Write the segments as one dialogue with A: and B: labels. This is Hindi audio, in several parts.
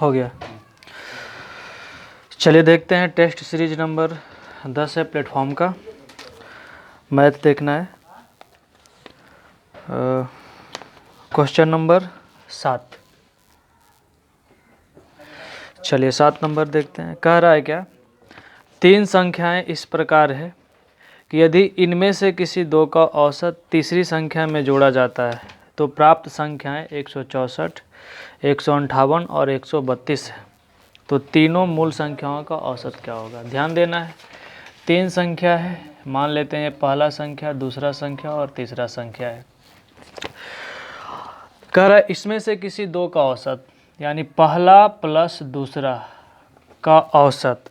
A: हो गया। चलिए देखते हैं टेस्ट सीरीज नंबर 10 है प्लेटफॉर्म का, मैथ देखना है। Question number 7। चलिए 7 नंबर देखते हैं। कह रहा है क्या, 3 संख्याएं इस प्रकार है कि यदि इनमें से किसी दो का औसत तीसरी संख्या में जोड़ा जाता है तो प्राप्त संख्याएं 164, 158 और 132 है। तो तीनों मूल संख्याओं का औसत क्या होगा। ध्यान देना है, 3 संख्या है, मान लेते हैं पहला संख्या, दूसरा संख्या और तीसरा संख्या है। कह रहा है इसमें से किसी दो का औसत, यानी पहला प्लस दूसरा का औसत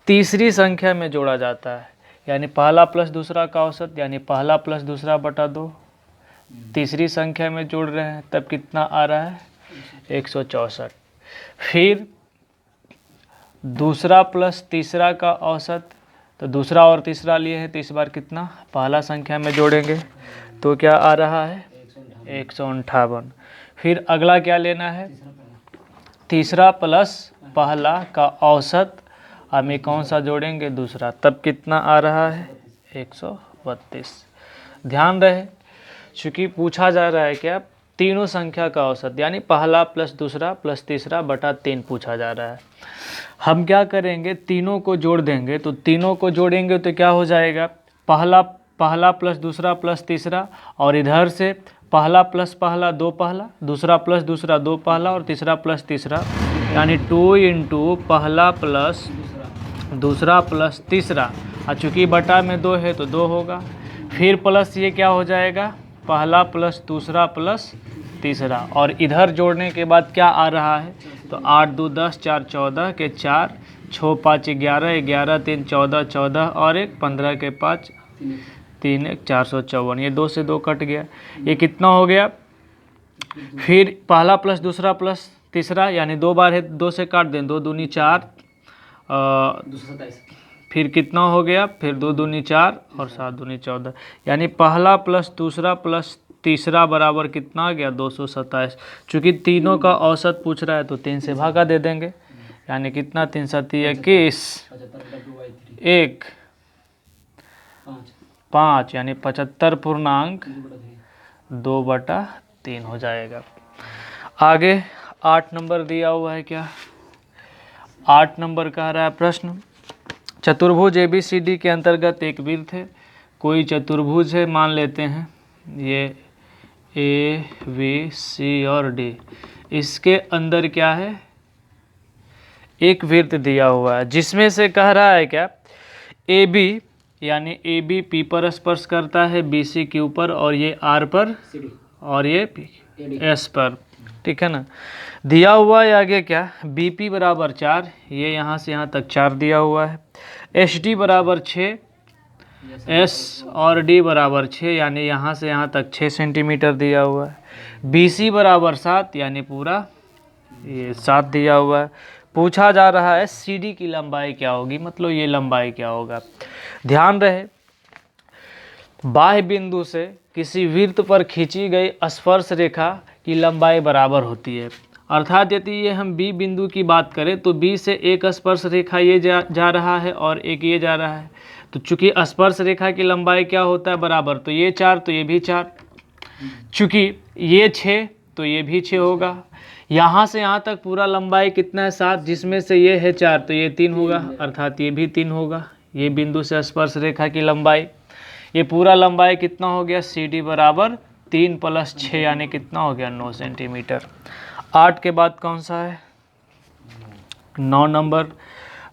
A: तीसरी संख्या में जोड़ा जाता है, यानी पहला प्लस दूसरा का औसत, यानी पहला प्लस दूसरा बटा 2 तीसरी संख्या में जोड़ रहे हैं, तब कितना आ रहा है 164। फिर दूसरा प्लस तीसरा का औसत, तो दूसरा और तीसरा लिए हैं तो इस बार कितना पहला संख्या में जोड़ेंगे तो क्या आ रहा है 158। फिर अगला क्या लेना है, तीसरा प्लस पहला का औसत, हमें कौन सा जोड़ेंगे दूसरा, तब कितना आ रहा है 132। ध्यान रहे, चूँकि पूछा जा रहा है क्या तीनों संख्या का औसत, यानी पहला प्लस दूसरा प्लस तीसरा बटा 3 पूछा जा रहा है। हम क्या करेंगे, तीनों को जोड़ देंगे। तो तीनों को जोड़ेंगे तो क्या हो जाएगा, पहला प्लस दूसरा प्लस तीसरा, और इधर से पहला प्लस पहला 2 पहला, दूसरा प्लस दूसरा 2 पहला और तीसरा प्लस तीसरा, यानी 2 इंटू पहला प्लस दूसरा प्लस तीसरा, और चूँकि बटा में 2 है तो 2 होगा। फिर प्लस ये क्या हो जाएगा, पहला प्लस दूसरा प्लस तीसरा, और इधर जोड़ने के बाद क्या आ रहा है, तो 8 2 10 4 14 के 4, 6 5 11, 11 3 14, 14 और 1 15 के 5, 3 1 454। ये 2 से 2 कट गया, ये कितना हो गया। फिर पहला प्लस दूसरा प्लस तीसरा, यानी 2 बार है 2 से काट दें, 2 दूनी 4, फिर कितना हो गया, फिर 2 दूनी 4 और 7 दूनी 14, यानी पहला प्लस दूसरा प्लस तीसरा बराबर कितना आ गया 227। चूँकि तीनों का औसत पूछ रहा है तो 3 से भागा दे देंगे, यानी कितना 3 7 21, 1 5, यानी 75.2/3 हो जाएगा। आगे 8 नंबर दिया हुआ है क्या, 8 नंबर कह रहा है प्रश्न, चतुर्भुज ABCD के अंतर्गत एक वृत्त है। कोई चतुर्भुज है, मान लेते हैं ये ABC और D, इसके अंदर क्या है एक वृत्त दिया हुआ है, जिसमें से कह रहा है क्या AB, यानी AB P पर स्पर्श करता है, BC Q पर, और ये R पर और ये S पर, ठीक है ना। दिया हुआ है आगे क्या, BP बराबर 4, ये यहाँ से यहाँ तक 4 दिया हुआ है, HD बराबर 6, S और D बराबर 6, यानी यहाँ से यहाँ तक 6 सेंटीमीटर दिया हुआ है, BC बराबर 7, यानी पूरा ये 7 दिया हुआ है। पूछा जा रहा है CD की लंबाई क्या होगी, मतलब ये लंबाई क्या होगा। ध्यान रहे, बाह्य बिंदु से किसी वृत्त पर खींची गई स्पर्श रेखा की लंबाई बराबर होती है। अर्थात यदि ये हम B बिंदु की बात करें तो B से एक स्पर्श रेखा ये जा रहा है और एक ये जा रहा है, तो चूंकि स्पर्श रेखा की लंबाई क्या होता है बराबर, तो ये 4 तो ये भी 4, चूंकि ये 6 तो ये भी 6 होगा। यहाँ से यहाँ तक पूरा लंबाई कितना है 7, जिसमें से ये है 4 तो ये 3 होगा, अर्थात ये भी 3 होगा। ये बिंदु से स्पर्श रेखा की लंबाई, ये पूरा लंबाई कितना हो गया, CD बराबर 3 + 6, यानी कितना हो गया 9 सेंटीमीटर। 8 के बाद कौन सा है, 9 नंबर।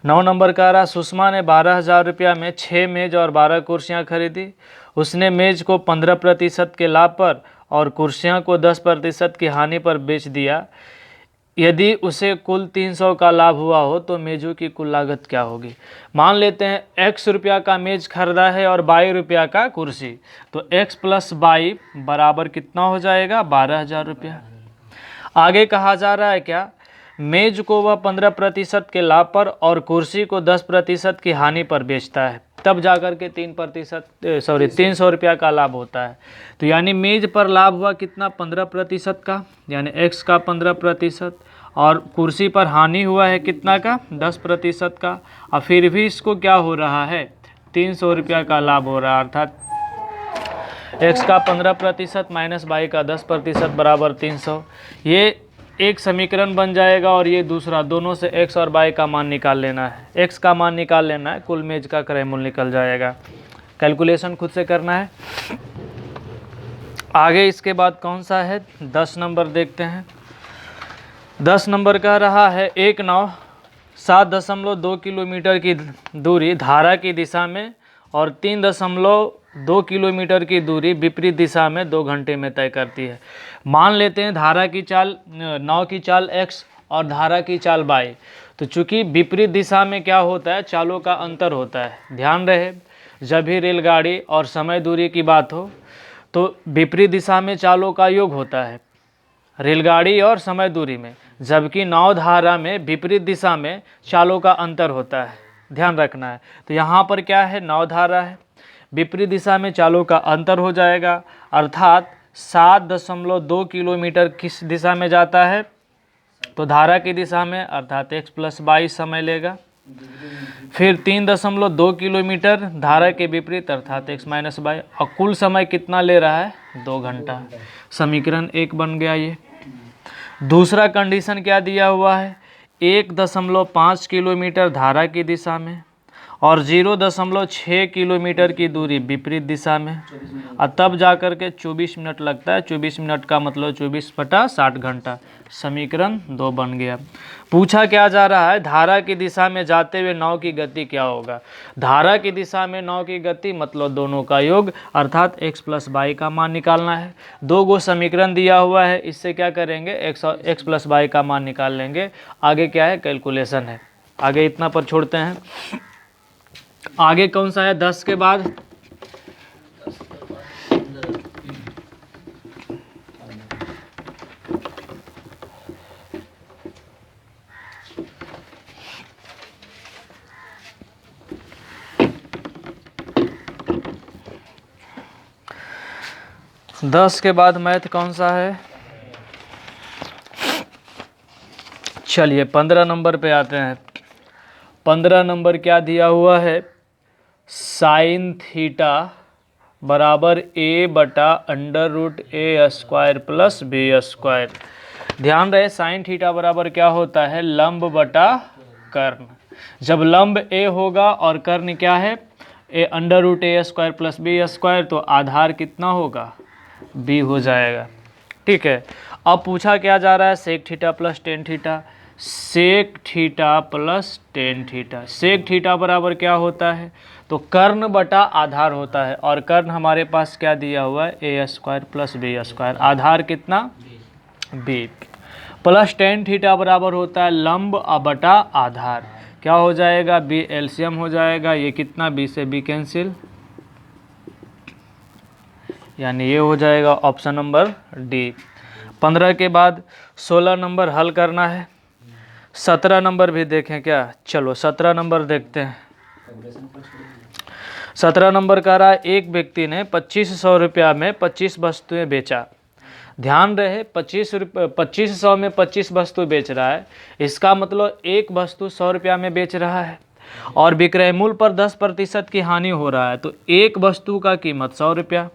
A: 9 नंबर कह रहा, सुषमा ने 12,000 रुपया में 6 मेज और 12 कुर्सियां खरीदी। उसने मेज को 15% के लाभ पर और कुर्सियां को 10% की हानि पर बेच दिया। यदि उसे कुल 300 का लाभ हुआ हो तो मेजों की कुल लागत क्या होगी। मान लेते हैं X रुपया का मेज खरीदा है और Y रुपया का कुर्सी, तो X + Y बराबर कितना हो जाएगा 12,000 रुपया। आगे कहा जा रहा है क्या, मेज को वह 15% के लाभ पर और कुर्सी को 10% की हानि पर बेचता है। तब जाकर के 300 रुपया का लाभ होता है। तो यानी मेज पर लाभ हुआ कितना, 15% का, यानी x का 15%, और कुर्सी पर हानि हुआ है कितना का, 10% का, और फिर भी इसको क्या हो रहा है, 300 रुपया का लाभ हो रहा है। अर्थात x का 15% माइनस y का 10% बराबर 300। ये एक समीकरण बन जाएगा और ये दूसरा, दोनों से x और y का मान निकाल लेना है। x का मान निकाल लेना है, कुल मेज का क्रय मूल्य निकल जाएगा। कैलकुलेशन खुद से करना है। आगे इसके बाद कौन सा है, 10 नंबर देखते हैं। 10 नंबर कह रहा है एक नाव 7.2 किलोमीटर की दूरी धारा की दिशा में और 3.2 किलोमीटर की दूरी विपरीत दिशा में 2 घंटे में तय करती है। मान लेते हैं धारा की चाल, नाव की चाल x और धारा की चाल y। तो चूंकि विपरीत दिशा में क्या होता है, चालों का अंतर होता है। ध्यान रहे, जब भी रेलगाड़ी और समय दूरी की बात हो तो विपरीत दिशा में चालों का योग होता है, रेलगाड़ी और समय दूरी में, जबकि नाव धारा में विपरीत दिशा में चालों का अंतर होता है। ध्यान रखना है। तो यहाँ पर क्या है, नाव धारा है, विपरीत दिशा में चालों का अंतर हो जाएगा। अर्थात 7.2 किलोमीटर किस दिशा में जाता है, तो धारा की दिशा में, अर्थात x + y समय लेगा। फिर 3.2 किलोमीटर धारा के विपरीत, अर्थात x - y, और कुल समय कितना ले रहा है, 2 घंटा। समीकरण 1 बन गया ये। दूसरा कंडीशन क्या दिया हुआ है, 1.5 किलोमीटर धारा की दिशा में और 0.6 किलोमीटर की दूरी विपरीत दिशा में, और तब जाकर के 24 मिनट लगता है। 24 मिनट का मतलब 24/60 घंटा। समीकरण 2 बन गया। पूछा क्या जा रहा है, धारा की दिशा में जाते हुए नाव की गति क्या होगा। धारा की दिशा में नाव की गति मतलब दोनों का योग, अर्थात x + y का मान निकालना है। 2 गो समीकरण दिया हुआ है, इससे क्या करेंगे, x + y का मान निकाल लेंगे। आगे क्या है, कैलकुलेशन है। आगे इतना पर छोड़ते हैं। आगे कौन सा है 10 के बाद, मैथ कौन सा है। चलिए 15 नंबर पे आते हैं। 15 नंबर क्या दिया हुआ है, sin थीटा बराबर a/√a² + b²। ध्यान रहे, साइन थीटा बराबर क्या होता है, लंब बटा कर्ण। जब लंब a होगा और कर्ण क्या है, a√a² + b², तो आधार कितना होगा, b हो जाएगा। ठीक है। अब पूछा क्या जा रहा है, sec theta plus tan theta. Sec theta plus tan theta, sec theta बराबर क्या होता है, तो कर्ण बटा आधार होता है, और कर्ण हमारे पास क्या दिया हुआ है, a² + b²। आधार कितना, b, प्लस टेन थीटा बराबर होता है लंब बटा आधार। क्या हो जाएगा, b एलसीएम हो जाएगा। ये कितना, b से b कैंसिल, यानी ये हो जाएगा ऑप्शन नंबर डी। 15 के बाद 16 नंबर हल करना है। 17 नंबर भी देखें क्या, चलो 17 नंबर देखते हैं। 17 नंबर कह रहा है एक व्यक्ति ने 2500 रुपया में 25 वस्तुएं बेचा। ध्यान रहे, 2500 में 25 वस्तु बेच रहा है, इसका मतलब एक वस्तु 100 रुपया में बेच रहा है और विक्रय मूल्य पर 10% की हानि हो रहा है। तो एक वस्तु का कीमत 100 रुपया,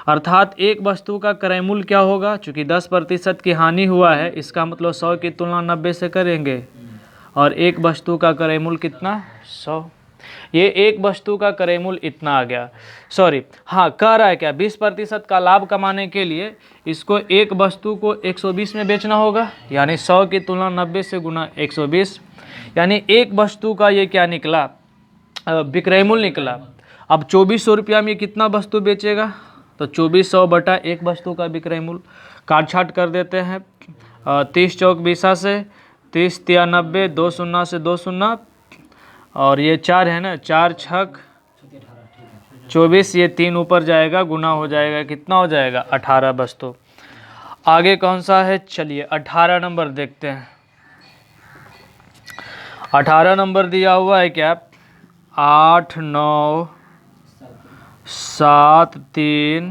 A: अर्थात एक वस्तु का क्रय मूल्य क्या होगा, चूँकि 10% की हानि हुआ है, इसका मतलब 100 की तुलना 90 से करेंगे और एक वस्तु का क्रय मूल्य कितना, 100। ये एक वस्तु का क्रय मूल्य इतना आ गया। सॉरी, हाँ, कह रहा है क्या, 20% का लाभ कमाने के लिए इसको एक वस्तु को 120 में बेचना होगा, यानी 100 की तुलना 90 से गुना 120, यानी एक वस्तु का ये क्या निकला, विक्रय मूल्य निकला। अब 2400 रुपया में कितना वस्तु बेचेगा, तो 2400 बटा एक वस्तु का विक्रय मूल्य। काट छाट कर देते हैं, 30 चौक 20 से 30 तिया 90, 2 शून्य से 2 शून्य, और ये 4 है ना, 4 छक 24, ये 3 ऊपर जाएगा, गुना हो जाएगा, कितना हो जाएगा, 18 वस्तु। आगे कौन सा है, चलिए 18 नंबर देखते हैं। 18 नंबर दिया हुआ है क्या, 8, 9, 7 3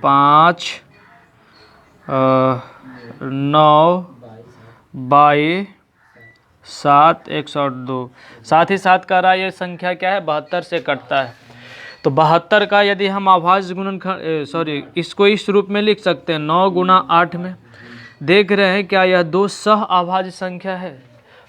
A: 5 9 22 7 102। साथ ही साथ कह रहा है ये संख्या क्या है, 72 से कटता है। तो 72 का यदि हम अभाज्य गुणनखंड इसको इस रूप में लिख सकते हैं 9 गुना 8 में। देख रहे हैं क्या यह दो सह अभाज्य संख्या है।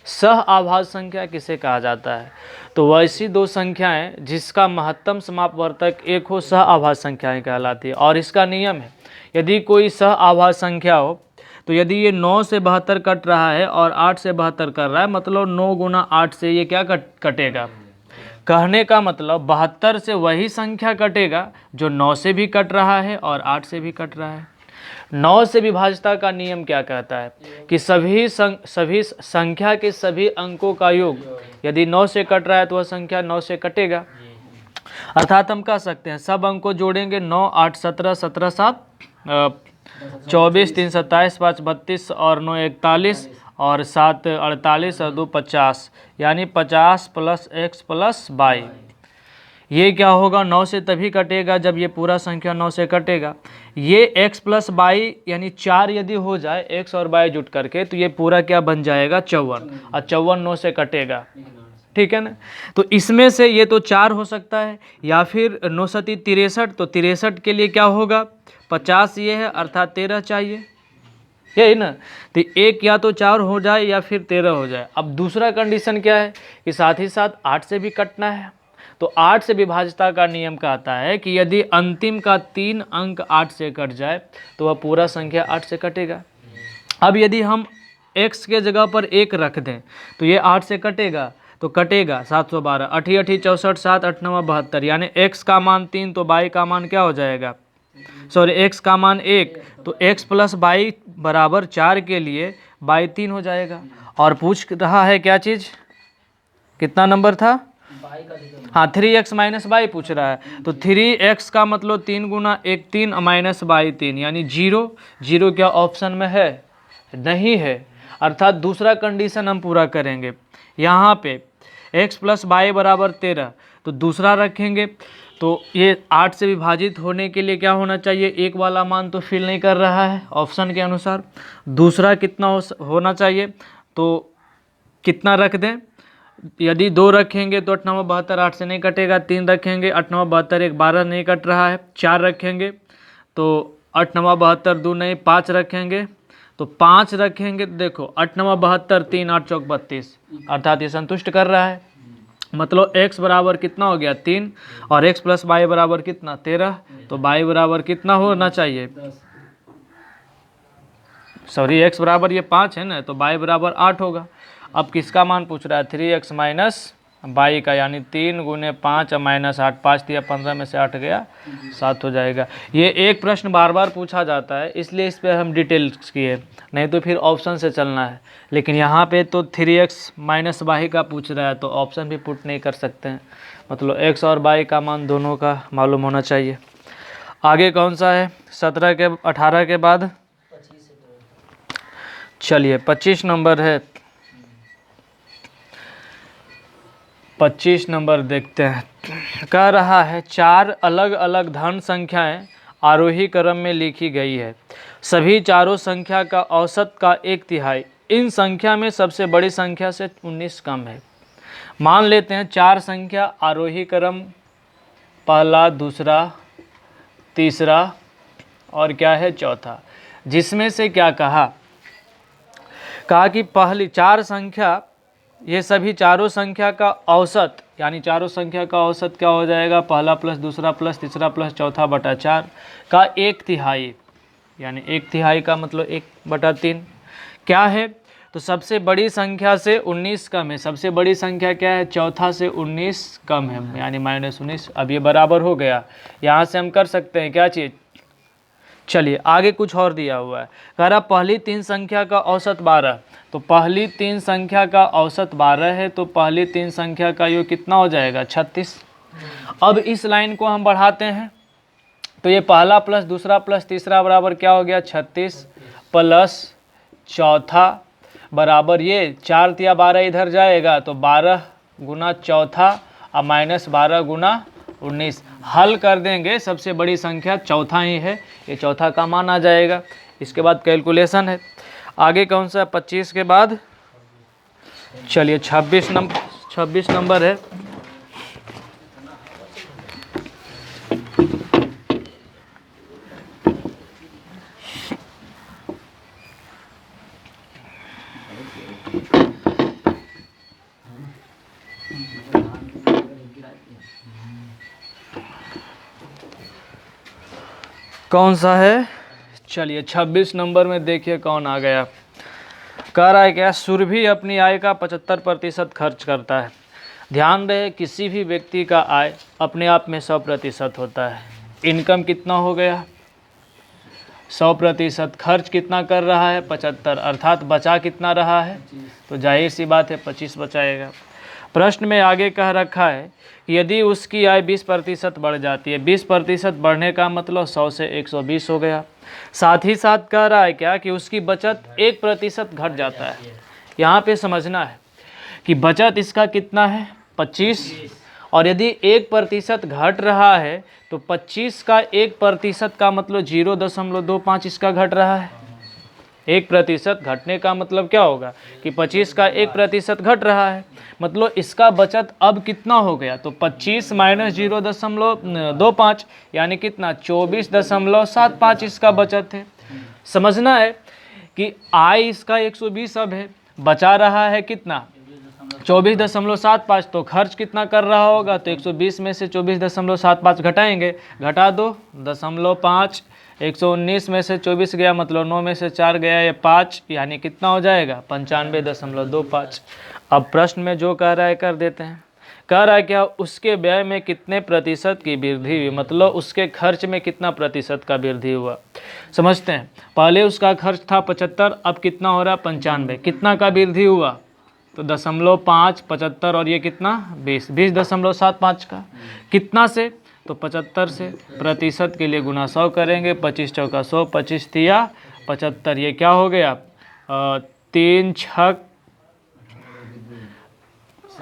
A: सह अभाज्य संख्या किसे कहा जाता है? तो वैसी दो संख्याएं जिसका महत्तम समापवर्तक एक हो सह अभाज्य संख्याएं कहलाती है। और इसका नियम है, यदि कोई सह अभाज्य संख्या हो तो यदि ये 9 से 72 कट रहा है और 8 से 72 कर रहा है, मतलब 9 गुना 8 से ये क्या कटेगा। कहने का मतलब 72 से वही संख्या कटेगा जो 9 से भी कट रहा है और 8 से भी कट रहा है। 9 से विभाज्यता का नियम क्या कहता है कि सभी संख्या के सभी अंकों का योग यदि 9 से कट रहा है तो वह संख्या 9 से कटेगा। अर्थात हम कह सकते हैं सब अंकों जोड़ेंगे 9 8 17 17 7 24 3 27 5 32 और 9 41 और 7 48 और 2 50, यानी 50 + x + y। ये क्या होगा, 9 से तभी कटेगा जब ये पूरा संख्या 9 से कटेगा। ये x + y यानी 4 यदि हो जाए x और y जुट करके तो ये पूरा क्या बन जाएगा 54, और 54 9 से कटेगा, ठीक है ना। तो इसमें से ये तो 4 हो सकता है या फिर 9 सती 63, तो 63 के लिए क्या होगा 50 ये है अर्थात 13 चाहिए, यही ना। तो एक या तो 4 हो जाए या फिर 13 हो जाए। अब दूसरा कंडीशन क्या है कि साथ ही साथ 8 से भी कटना है। तो 8 से विभाज्यता का नियम कहता है कि यदि अंतिम का 3 अंक 8 से कट जाए तो वह पूरा संख्या 8 से कटेगा। अब यदि हम x के जगह पर 1 रख दें तो ये 8 से कटेगा, तो कटेगा 712 8 8 64 7 8 9 72, यानी x का मान 3 तो y का मान क्या हो जाएगा, x का मान 1, तो x + y = 4 के लिए y 3 हो जाएगा। और पूछ रहा है क्या चीज़, कितना नंबर था, हाँ 3x - y पूछ रहा है। तो 3x का मतलब 3 गुना 1 3 माइनस y 3, यानी 0। 0 क्या ऑप्शन में है, नहीं है। अर्थात दूसरा कंडीशन हम पूरा करेंगे। यहाँ पे x + y = 13, तो दूसरा रखेंगे तो ये 8 से विभाजित होने के लिए क्या होना चाहिए, एक वाला मान तो फिल नहीं कर रहा है ऑप्शन के अनुसार। दूसरा कितना होना चाहिए, तो कितना रख दें, यदि 2 रखेंगे तो 8 9 72 8 से नहीं कटेगा, 3 रखेंगे 8 9 72 1 12 नहीं कट रहा है, 4 रखेंगे तो 8 9 72 2 नहीं, 5 रखेंगे तो 5 रखेंगे तो देखो 8 9 72 3 8 चौक 32, अर्थात ये संतुष्ट कर रहा है। मतलब x बराबर कितना हो गया 3 और x + y बराबर कितना 13, तो y बराबर कितना होना चाहिए, x बराबर ये 5 है ना, तो y बराबर 8 होगा। अब किसका मान पूछ रहा है, 3x - y का, यानी 3 × 5 - 8, 5 दिया 15 में से 8 गया 7 हो जाएगा। ये एक प्रश्न बार बार पूछा जाता है इसलिए इस पर हम डिटेल्स किए, नहीं तो फिर ऑप्शन से चलना है। लेकिन यहाँ पे तो 3x - y का पूछ रहा है तो ऑप्शन भी पुट नहीं कर सकते हैं, मतलब x और y का मान दोनों का मालूम होना चाहिए। आगे कौन सा है, 18 के बाद चलिए 25 नंबर है। 25 नंबर देखते हैं। कह रहा है 4 अलग अलग धन संख्याएं आरोही क्रम में लिखी गई है, सभी चारों संख्या का औसत का 1/3 इन संख्या में सबसे बड़ी संख्या से 19 कम है। मान लेते हैं 4 संख्या आरोही क्रम, पहला दूसरा तीसरा और क्या है चौथा, जिसमें से क्या कहा कि पहली 4 संख्या, ये सभी चारों संख्या का औसत, यानी चारों संख्या का औसत क्या हो जाएगा, पहला प्लस दूसरा प्लस तीसरा प्लस चौथा बटा 4 का 1/3, यानी 1/3 का मतलब 1/3 क्या है, तो सबसे बड़ी संख्या से 19 कम है। सबसे बड़ी संख्या क्या है, चौथा से 19 कम है, यानी -19। अब ये बराबर हो गया, यहाँ से हम कर सकते हैं क्या चीज़। चलिए आगे कुछ और दिया हुआ है, कह रहा पहली 3 संख्या का औसत 12, तो पहली 3 संख्या का औसत 12 है, तो पहली 3 संख्या का योग कितना हो जाएगा 36। अब इस लाइन को हम बढ़ाते हैं तो ये पहला प्लस दूसरा प्लस तीसरा बराबर क्या हो गया 36 प्लस चौथा बराबर ये 4 या 12 इधर जाएगा तो 12 गुना चौथा और -12 गुना 19 हल कर देंगे, सबसे बड़ी संख्या चौथा ही है, ये चौथा का मान आ जाएगा। इसके बाद कैलकुलेशन है। आगे कौन सा 25 के बाद, चलिए 26 नंबर है। कौन सा है, चलिए 26 नंबर में देखिए कौन आ गया। कह रहा है क्या, सुरभि अपनी आय का 75% खर्च करता है। ध्यान रहे किसी भी व्यक्ति का आय अपने आप में 100% होता है। इनकम कितना हो गया 100%, खर्च कितना कर रहा है 75, अर्थात बचा कितना रहा है, तो जाहिर सी बात है 25 बचाएगा। प्रश्न में आगे कह रखा है कि यदि उसकी आय 20% बढ़ जाती है, 20% बढ़ने का मतलब 100 से 120 हो गया। साथ ही साथ कह रहा है क्या कि उसकी बचत 1% घट जाता है। यहाँ पे समझना है कि बचत इसका कितना है 25, और यदि 1% घट रहा है तो 25 का 1% का मतलब 0.25 इसका घट रहा है। 1% घटने का मतलब क्या होगा कि 25 का 1% घट रहा है, मतलब इसका बचत अब कितना हो गया, तो 25 माइनस 0.25 यानी कितना 24.75 इसका बचत है। समझना है कि आय इसका 120 अब है, बचा रहा है कितना 24.75, तो खर्च कितना कर रहा होगा, तो 120 में से 24.75 घटाएंगे, घटा दो 0.5, 119 में से 24 गया मतलब 9 में से 4 गया, ये 5 यानी कितना हो जाएगा 95.25। अब प्रश्न में जो कह रहा है कर देते हैं। कह रहा है क्या, उसके व्यय में कितने प्रतिशत की वृद्धि हुई, मतलब उसके खर्च में कितना प्रतिशत का वृद्धि हुआ। समझते हैं, पहले उसका खर्च था 75, अब कितना हो रहा है 95, कितना का वृद्धि हुआ, तो 0.5, 75 और ये कितना 20.75 का, कितना से, तो 75 से, प्रतिशत के लिए गुना 100 करेंगे, 25 चौका 100, 25 तिया 75, ये क्या हो गया 3 6,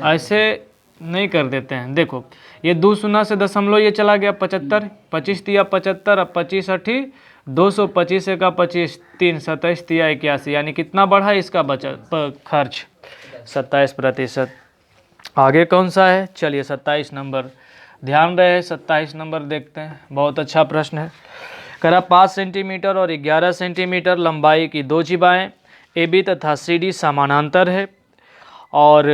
A: ऐसे नहीं कर देते हैं। देखो ये 2 शून्य से दशमलव ये चला गया 75, 25 तिया 75, अब 25 अठी 225 का 25, 3 27 तिया 81, यानी कितना बढ़ा इसका बचत खर्च 27%। आगे कौन सा है, चलिए 27 नंबर, ध्यान रहे 27 नंबर देखते हैं, बहुत अच्छा प्रश्न है। करा 5 सेंटीमीटर और 11 सेंटीमीटर लंबाई की दो जीवाएँ AB तथा CD समानांतर है और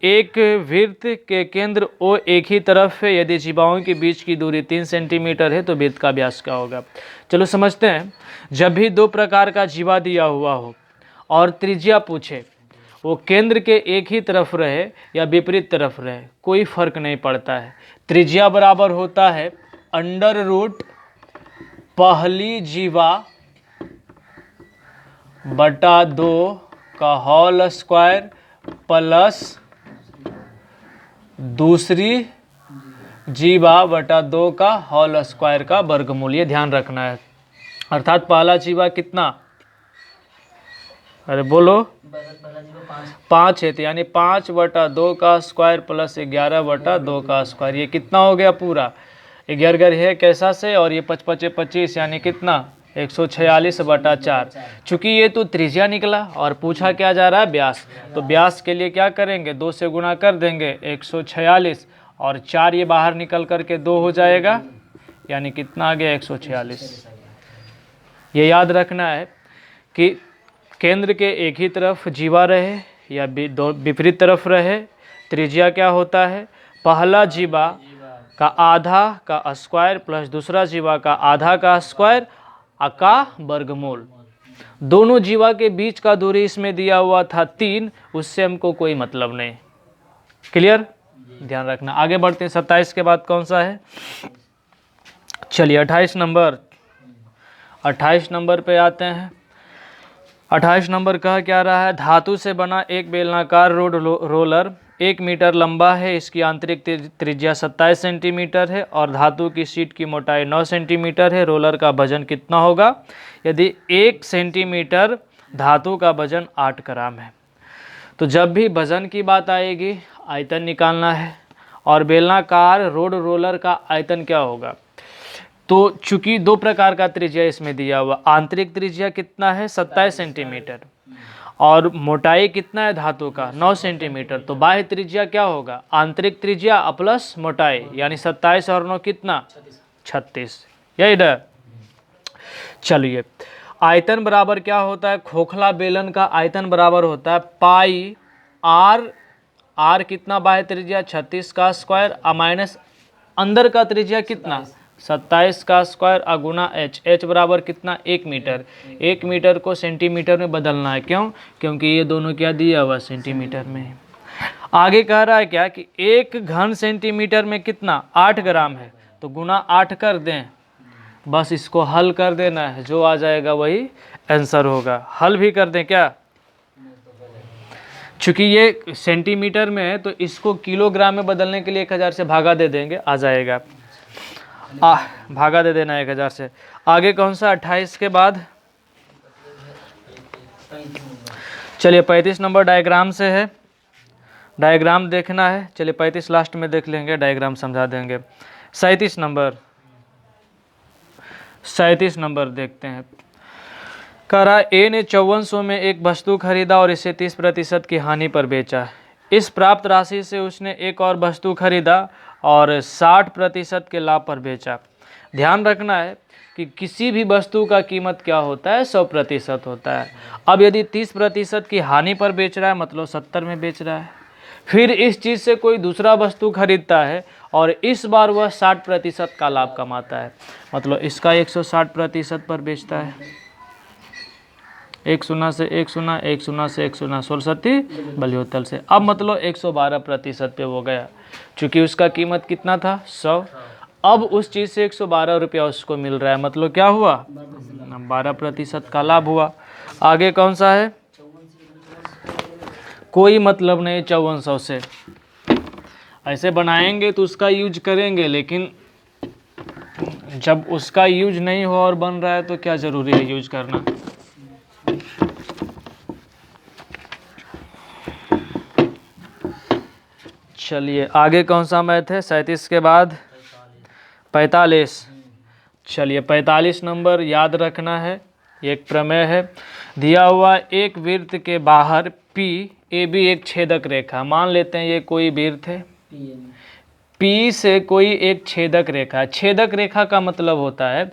A: एक वृत्त के केंद्र O एक ही तरफ है। यदि जीवाओं के बीच की दूरी 3 सेंटीमीटर है तो वृत्त का व्यास क्या होगा। चलो समझते हैं, जब भी दो प्रकार का जीवा दिया हुआ हो और त्रिज्या पूछे, वो केंद्र के एक ही तरफ रहे या विपरीत तरफ रहे कोई फर्क नहीं पड़ता है। त्रिज्या बराबर होता है √ पहली जीवा बटा 2 का होल स्क्वायर प्लस दूसरी जीवा बटा 2 का होल स्क्वायर का वर्गमूल, ये ध्यान रखना है। अर्थात पहला जीवा कितना, अरे बोलो 5 है, तो यानी 5 बटा 2 का स्क्वायर प्लस 11 बटा 2 का स्क्वायर, ये कितना हो गया पूरा 11 है कैसा से, और ये 5 5 25 यानी कितना 146 बटा 4। चूँकि ये तो त्रिज्या निकला और पूछा क्या जा रहा है व्यास, तो व्यास के लिए क्या करेंगे 2 से गुणा कर देंगे 146, और 4 ये बाहर निकल करके 2 हो जाएगा, यानी कितना आ गया 146। ये याद रखना है कि केंद्र के एक ही तरफ जीवा रहे या विपरीत तरफ रहे, त्रिज्या क्या होता है पहला जीवा का आधा का स्क्वायर प्लस दूसरा जीवा का आधा का स्क्वायर का वर्गमूल। दोनों जीवा के बीच का दूरी इसमें दिया हुआ था 3, उससे हमको कोई मतलब नहीं। क्लियर, ध्यान रखना। आगे बढ़ते हैं, 27 के बाद कौन सा है, चलिए 28 नंबर। 28 नंबर पे आते हैं। 28 नंबर कह क्या रहा है, धातु से बना एक बेलनाकार रोलर 1 मीटर लंबा है, इसकी आंतरिक त्रिज्या 27 सेंटीमीटर है और धातु की शीट की मोटाई 9 सेंटीमीटर है। रोलर का वजन कितना होगा, यदि 1 सेंटीमीटर धातु का वजन 8 ग्राम है। तो जब भी वजन की बात आएगी आयतन निकालना है, और बेलनाकार रोड रोलर का आयतन क्या होगा। तो चूंकि दो प्रकार का त्रिज्या इसमें दिया हुआ, आंतरिक त्रिज्या कितना है 27 सेंटीमीटर और मोटाई कितना है धातु का 9 सेंटीमीटर, तो बाह्य त्रिज्या क्या होगा आंतरिक त्रिज्या प्लस मोटाई, यानी 27 और 9 कितना 36, यही ना। चलिए आयतन बराबर क्या होता है, खोखला बेलन का आयतन बराबर होता है पाई आर कितना बाह्य त्रिज्या 36 का स्क्वायर माइनस अंदर का त्रिज्या कितना 27 का स्क्वायर अगुना एच बराबर कितना 1 मीटर। 1 मीटर को सेंटीमीटर में बदलना है, क्यों, क्योंकि ये दोनों क्या दिया हुआ सेंटीमीटर में। आगे कह रहा है क्या कि 1 घन सेंटीमीटर में कितना 8 ग्राम है, तो गुना 8 कर दें, बस इसको हल कर देना है, जो आ जाएगा वही आंसर होगा। हल भी कर दें क्या, चूंकि ये सेंटीमीटर में है तो इसको किलोग्राम में बदलने के लिए 1000 से भागा दे देंगे, आ जाएगा। भागा दे देना 1000 से। आगे कौन सा 28 के बाद, चलिए 35 नंबर डायग्राम से है, डायग्राम देखना है। चलिए 35 लास्ट में देख लेंगे, डायग्राम समझा देंगे। 37 नंबर देखते हैं। कह रहा ए ने 5400 में एक वस्तु खरीदा और इसे 30% की हानि पर बेचा। इस प्राप्त राशि से उसने एक और वस्तु खरीदा और 60% के लाभ पर बेचा। ध्यान रखना है कि किसी भी वस्तु का कीमत क्या होता है 100% होता है। अब यदि 30% की हानि पर बेच रहा है मतलब 70 में बेच रहा है, फिर इस चीज़ से कोई दूसरा वस्तु खरीदता है और इस बार वह 60% का लाभ कमाता है, मतलब इसका 160% पर बेचता है। 1 शून्य से 1 शून्य, 1 शून्य से 1 शून्य, 16 बलियोतल से। अब मतलब 112% पे हो गया, चूँकि उसका कीमत कितना था 100। अब उस चीज़ से 112 रुपया उसको मिल रहा है, मतलब क्या हुआ 12% का लाभ हुआ। आगे कौन सा है, कोई मतलब नहीं 5400 से। ऐसे बनाएंगे तो उसका यूज करेंगे, लेकिन जब उसका यूज नहीं हो और बन रहा है तो क्या ज़रूरी है यूज करना। चलिए आगे कौन सा मैथ है 37 के बाद 45। चलिए 45 नंबर याद रखना है, एक प्रमेय है। दिया हुआ एक वृत्त के बाहर पी ए बी एक छेदक रेखा, मान लेते हैं ये कोई वृत्त है, पी से कोई एक छेदक रेखा। छेदक रेखा का मतलब होता है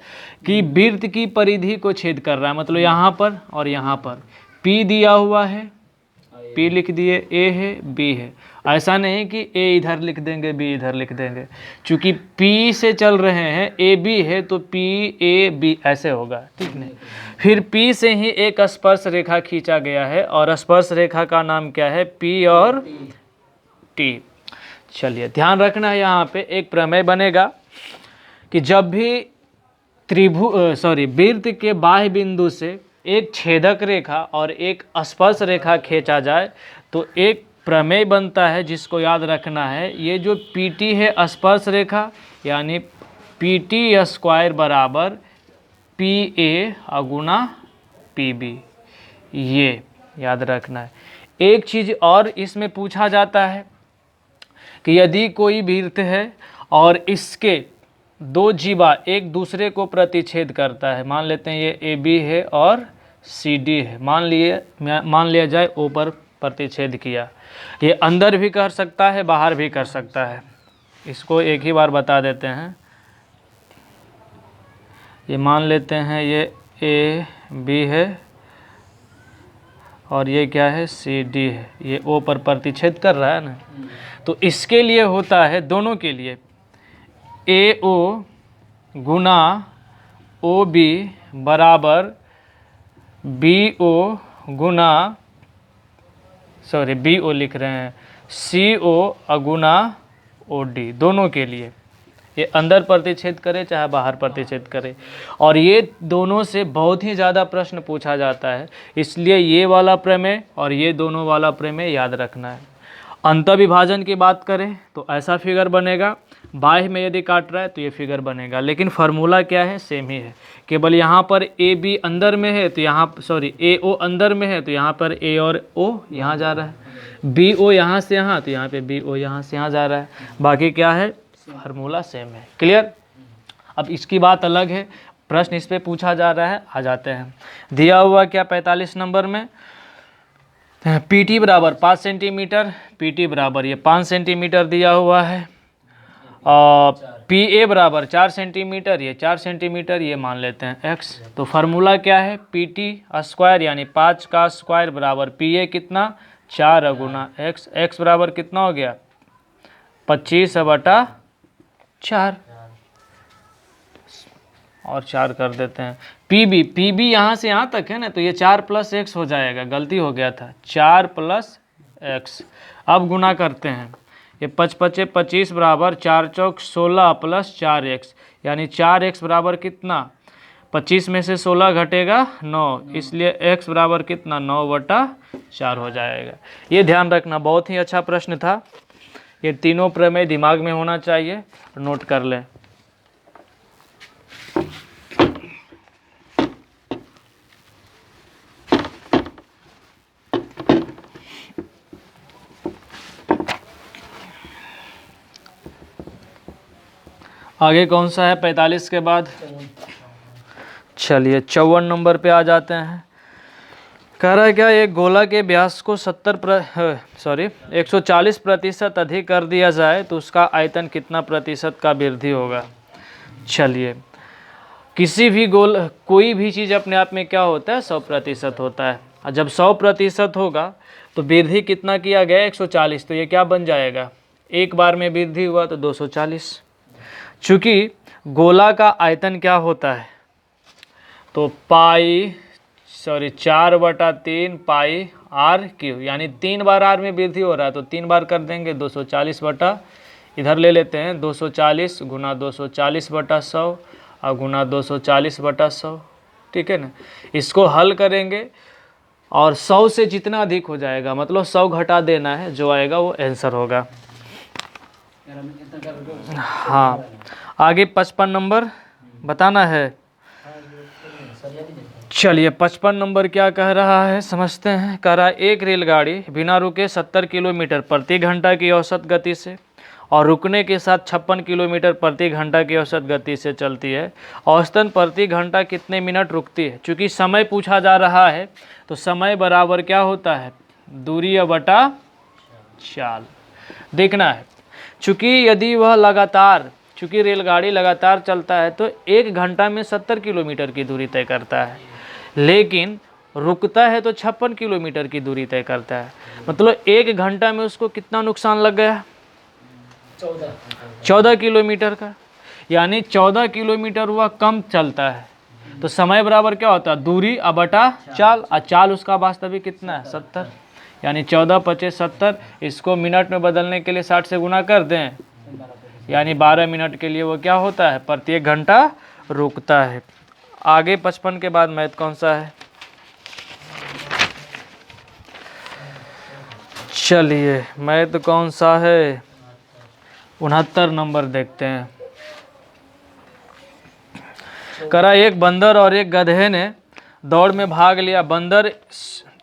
A: कि वृत्त की परिधि को छेद कर रहा है, मतलब यहाँ पर और यहाँ पर। पी दिया हुआ है, पी लिख दिए, ए है बी है। ऐसा नहीं कि ए इधर लिख देंगे बी इधर लिख देंगे, चूंकि पी से चल रहे हैं, ए बी है तो पी ए बी ऐसे होगा, ठीक नहीं। फिर पी से ही एक स्पर्श रेखा खींचा गया है और स्पर्श रेखा का नाम क्या है पी और टी। चलिए ध्यान रखना है, यहाँ पे एक प्रमेय बनेगा कि जब भी वृत्त के बाह्य बिंदु से एक छेदक रेखा और एक स्पर्श रेखा खींचा जाए तो एक प्रमेय बनता है, जिसको याद रखना है। ये जो PT है स्पर्श रेखा, यानी PT स्क्वायर बराबर PA गुना PB, ये याद रखना है। एक चीज़ और इसमें पूछा जाता है कि यदि कोई वृत्त है और इसके दो जीवा एक दूसरे को प्रतिच्छेद करता है, मान लेते हैं ये AB है और CD है, मान लिया जाए O पर प्रतिच्छेद किया। ये अंदर भी कर सकता है बाहर भी कर सकता है, इसको एक ही बार बता देते हैं। ये मान लेते हैं ये AB है और ये क्या है CD है, ये O पर प्रतिच्छेद कर रहा है ना। तो इसके लिए होता है, दोनों के लिए AO गुना OB बराबर BO लिख रहे हैं CO गुना OD, दोनों के लिए। ये अंदर प्रतिच्छेद करे चाहे बाहर प्रतिच्छेद करे, और ये दोनों से बहुत ही ज़्यादा प्रश्न पूछा जाता है, इसलिए ये वाला प्रमेय और ये दोनों वाला प्रमेय याद रखना है। अंतःविभाजन की बात करें तो ऐसा फिगर बनेगा, बाह्य में यदि काट रहा है तो ये फिगर बनेगा, लेकिन फार्मूला क्या है सेम ही है, केवल यहाँ पर AB अंदर में है तो यहाँ AO अंदर में है तो यहाँ पर A और O यहाँ जा रहा है, बी ओ यहाँ से यहाँ, तो यहाँ पे बी ओ यहाँ से यहाँ जा रहा है, बाकी क्या है फार्मूला सेम है। क्लियर। अब इसकी बात अलग है, प्रश्न इस पे पूछा जा रहा है, आ जाते हैं। दिया हुआ क्या 45 नंबर में, पी टी बराबर 5 सेंटीमीटर, पी टी बराबर ये 5 सेंटीमीटर दिया हुआ है, और पी ए बराबर 4 सेंटीमीटर, ये 4 सेंटीमीटर, ये मान लेते हैं x। तो फार्मूला क्या है, पी टी स्क्वायर यानी 5 का स्क्वायर बराबर पी ए कितना 4 गुना x, x बराबर कितना हो गया 25/4 और 4 कर देते हैं। पी बी यहाँ से यहाँ तक है ना, तो ये 4 + x हो जाएगा, गलती हो गया था 4 + x। अब गुना करते हैं, ये 5 × 5 = 25 बराबर 4 चौक 16 + 4x, यानी 4x बराबर कितना 25 में से 16 घटेगा 9, इसलिए x बराबर कितना 9/4 हो जाएगा। ये ध्यान रखना, बहुत ही अच्छा प्रश्न था। ये तीनों प्रमेय दिमाग में होना चाहिए, नोट कर लें। आगे कौन सा है 45 के बाद, चलिए 54 नंबर पे आ जाते हैं। कह रहा है क्या, एक गोला के व्यास को 140% अधिक कर दिया जाए तो उसका आयतन कितना प्रतिशत का वृद्धि होगा। चलिए, किसी भी कोई भी चीज़ अपने आप में क्या होता है 100% होता है, और जब 100% होगा तो वृद्धि कितना किया गया 140, तो ये क्या बन जाएगा, एक बार में वृद्धि हुआ तो 240। चूँकि गोला का आयतन क्या होता है, तो 4/3 पाई आर क्यू, यानी 3 बार आर में वृद्धि हो रहा है, तो 3 बार कर देंगे 240 इधर ले लेते हैं 240 गुना 240/100 और गुना 240/100, ठीक है ना। इसको हल करेंगे और 100 से जितना अधिक हो जाएगा, मतलब 100 घटा देना है, जो आएगा वो आंसर होगा। हाँ, आगे 55 नंबर बताना है। चलिए 55 नंबर क्या कह रहा है समझते हैं। कह रहा है एक रेलगाड़ी बिना रुके 70 किलोमीटर प्रति घंटा की औसत गति से और रुकने के साथ 56 किलोमीटर प्रति घंटा की औसत गति से चलती है, औसतन प्रति घंटा कितने मिनट रुकती है। चूँकि समय पूछा जा रहा है तो समय बराबर क्या होता है, दूरी बटा चाल देखना है। चूँकि यदि वह लगातार, चूँकि रेलगाड़ी लगातार चलता है तो 1 घंटा में 70 किलोमीटर की दूरी तय करता है, लेकिन रुकता है तो 56 किलोमीटर की दूरी तय करता है, मतलब 1 घंटा में उसको कितना नुकसान लग गया 14 किलोमीटर का, यानी 14 किलोमीटर वह कम चलता है। तो समय बराबर क्या होता है, दूरी बटा चाल, और चाल उसका वास्तविक कितना है 70, यानी 14 × 25 = 70। इसको मिनट में बदलने के लिए 60 से गुना कर दें, यानी 12 मिनट के लिए वो क्या होता है, प्रति 1 घंटा रुकता है। आगे 55 के बाद मैथ कौन सा है, चलिए मैथ कौन सा है 69 नंबर देखते हैं। करा एक बंदर और एक गधे ने दौड़ में भाग लिया। बंदर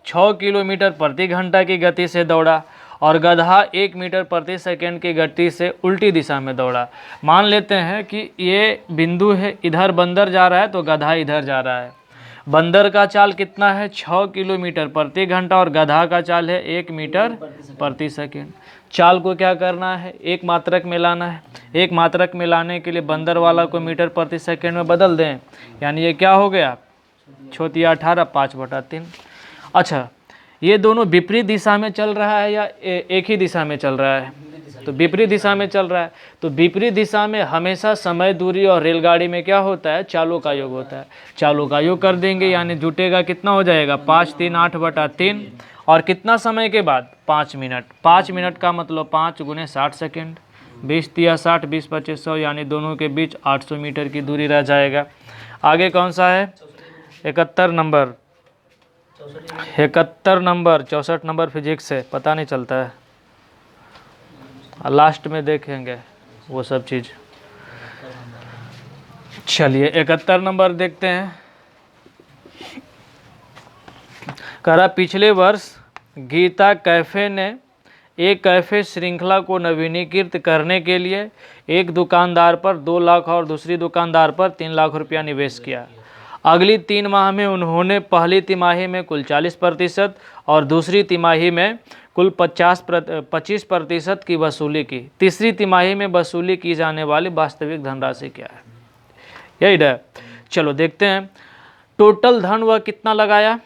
A: 6 किलोमीटर प्रति घंटा की गति से दौड़ा और गधा 1 मीटर प्रति सेकंड की गति से उल्टी दिशा में दौड़ा। मान लेते हैं कि ये बिंदु है, इधर बंदर जा रहा है तो गधा इधर जा रहा है। बंदर का चाल कितना है 6 किलोमीटर प्रति घंटा और गधा का चाल है 1 मीटर प्रति सेकंड। चाल को क्या करना है, एक मात्रक में लाना है। एक मात्रक में लाने के लिए बंदर वाला को मीटर प्रति सेकंड में बदल दें, यानी ये क्या हो गया 18 5/3। अच्छा, ये दोनों विपरीत दिशा में चल रहा है या एक ही दिशा में चल रहा है, तो विपरीत दिशा में चल रहा है। तो विपरीत दिशा में हमेशा समय, दूरी और रेलगाड़ी में क्या होता है, चालों का योग होता है। चालों का योग कर देंगे, यानी जुटेगा कितना हो जाएगा 5 3 8/3, और कितना समय के बाद 5 मिनट। 5 मिनट का मतलब 5 × 60 सेकेंड, 20 × 60 20 25 100, यानी दोनों के बीच 800 मीटर की दूरी रह जाएगा। आगे कौन सा है 71 नंबर, 71 नंबर 64 नंबर फिजिक्स से पता नहीं चलता है, लास्ट में देखेंगे वो सब चीज़। चलिए 71 नंबर देखते हैं। कह रहा पिछले वर्ष गीता कैफे ने एक कैफ़े श्रृंखला को नवीनीकृत करने के लिए एक दुकानदार पर 2 लाख और दूसरी दुकानदार पर 3 लाख रुपया निवेश किया। अगली 3 माह में उन्होंने पहली तिमाही में कुल 40% और दूसरी तिमाही में कुल 25% की वसूली की। तीसरी तिमाही में वसूली की जाने वाली वास्तविक धनराशि क्या है? यही है। चलो देखते हैं। टोटल धन वह कितना लगाया?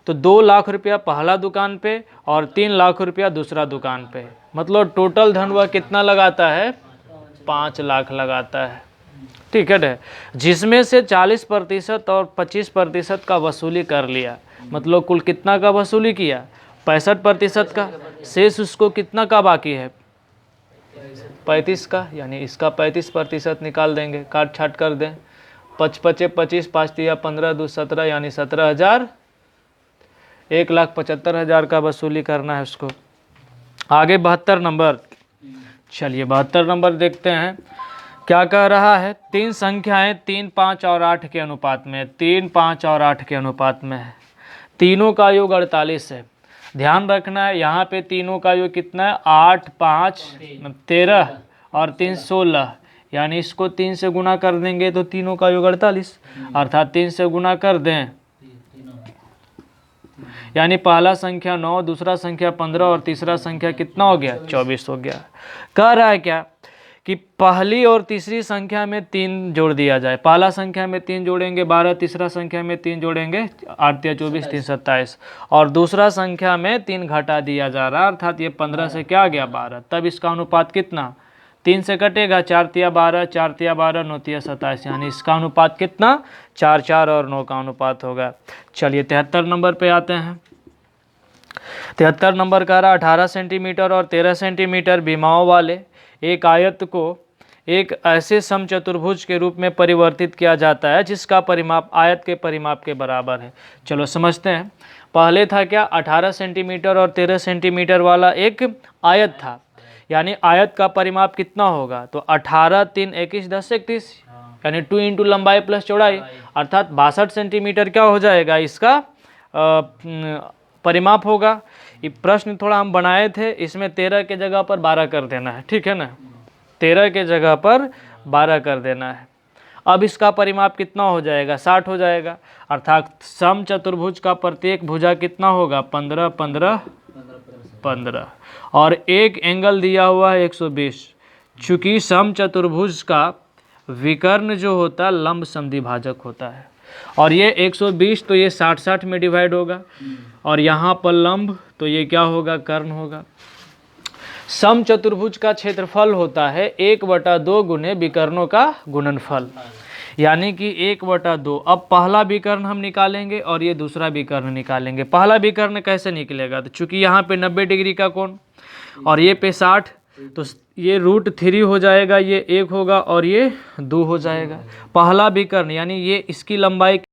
A: तो 2 लाख रुपया पहला दुकान पे और 3 लाख रुपया दूसरा दुकान पे। मतलब टोटल धन वह कितना लगाता है? 5 लाख लगाता है। ठीक है, जिसमें से 40% और 25% का वसूली कर लिया। मतलब कुल कितना का वसूली किया? 65% का। शेष उसको कितना का बाकी है? 35 का, यानी इसका 35% निकाल देंगे, काट छाट कर दें। 5 पचे 25, 5 तिया 15, 2 17, यानी 17,000, 1,75,000 का वसूली करना है उसको। आगे 72 नंबर। चलिए 72 नंबर देखते हैं क्या कह रहा है। 3 संख्याएं 3, 5 और 8 के अनुपात में, 3, 5 और 8 के अनुपात में है। तीनों का योग 48 है। ध्यान रखना है यहाँ पे तीनों का योग कितना है? 8, 5, 13 और 3, 16, यानी इसको 3 से गुना कर देंगे तो तीनों का योग 48, अर्थात 3 से गुना कर दें, यानी पहला संख्या 9, दूसरा संख्या 15 और तीसरा संख्या कितना हो गया? 24 हो गया। कह रहा है क्या कि पहली और तीसरी संख्या में 3 जोड़ दिया जाए। पहला संख्या में 3 जोड़ेंगे 12, तीसरा संख्या में 3 जोड़ेंगे 8 या 24, 3 27, और दूसरा संख्या में 3 घटा दिया जा रहा है, अर्थात ये 15 से क्या आ गया? 12। तब इसका अनुपात कितना? 3 से कटेगा, 4 तिया 12, 4 तिया 12, 9 तिया 27, यानी इसका अनुपात कितना? 4, 4 और 9 का अनुपात होगा। चलिए 73 नंबर पे आते हैं। 73 नंबर कह रहा 18 सेंटीमीटर और 13 सेंटीमीटर भीमाओं वाले एक आयत को एक ऐसे समचतुर्भुज के रूप में परिवर्तित किया जाता है जिसका परिमाप आयत के परिमाप के बराबर है। चलो समझते हैं। पहले था क्या? 18 सेंटीमीटर और 13 सेंटीमीटर वाला एक आयत था, यानी आयत का परिमाप कितना होगा? तो 18, 3, 21, 10, 31, यानी 2 इंटू लंबाई प्लस चौड़ाई, अर्थात 62 सेंटीमीटर क्या हो जाएगा? इसका परिमाप होगा। ये प्रश्न थोड़ा हम बनाए थे, इसमें 13 के जगह पर 12 कर देना है। ठीक है ना? 13 के जगह पर 12 कर देना है। अब इसका परिमाप कितना हो जाएगा? 60 हो जाएगा, अर्थात समचतुर्भुज का प्रत्येक भुजा कितना होगा? 15, 15, 15, और एक एंगल दिया हुआ है 120। चूंकि समचतुर्भुज का विकर्ण जो होता है लंब समद्विभाजक होता है, और ये 120 तो ये 60-60 में डिवाइड होगा, और यहाँ पर लंब तो ये क्या होगा? कर्ण होगा। समचतुर्भुज का क्षेत्रफल होता है 1/2 गुने विकर्णों का गुणनफल, यानी कि 1/2। अब पहला विकर्ण हम निकालेंगे और ये दूसरा विकर्ण निकालेंगे। पहला विकर्ण कैसे निकलेगा? तो चूंकि यहाँ पे 90 डिग्री का कोण और ये पे 60, तो ये √3 हो जाएगा, ये 1 होगा और ये 2 हो जाएगा। पहला विकर्ण यानी ये इसकी लंबाई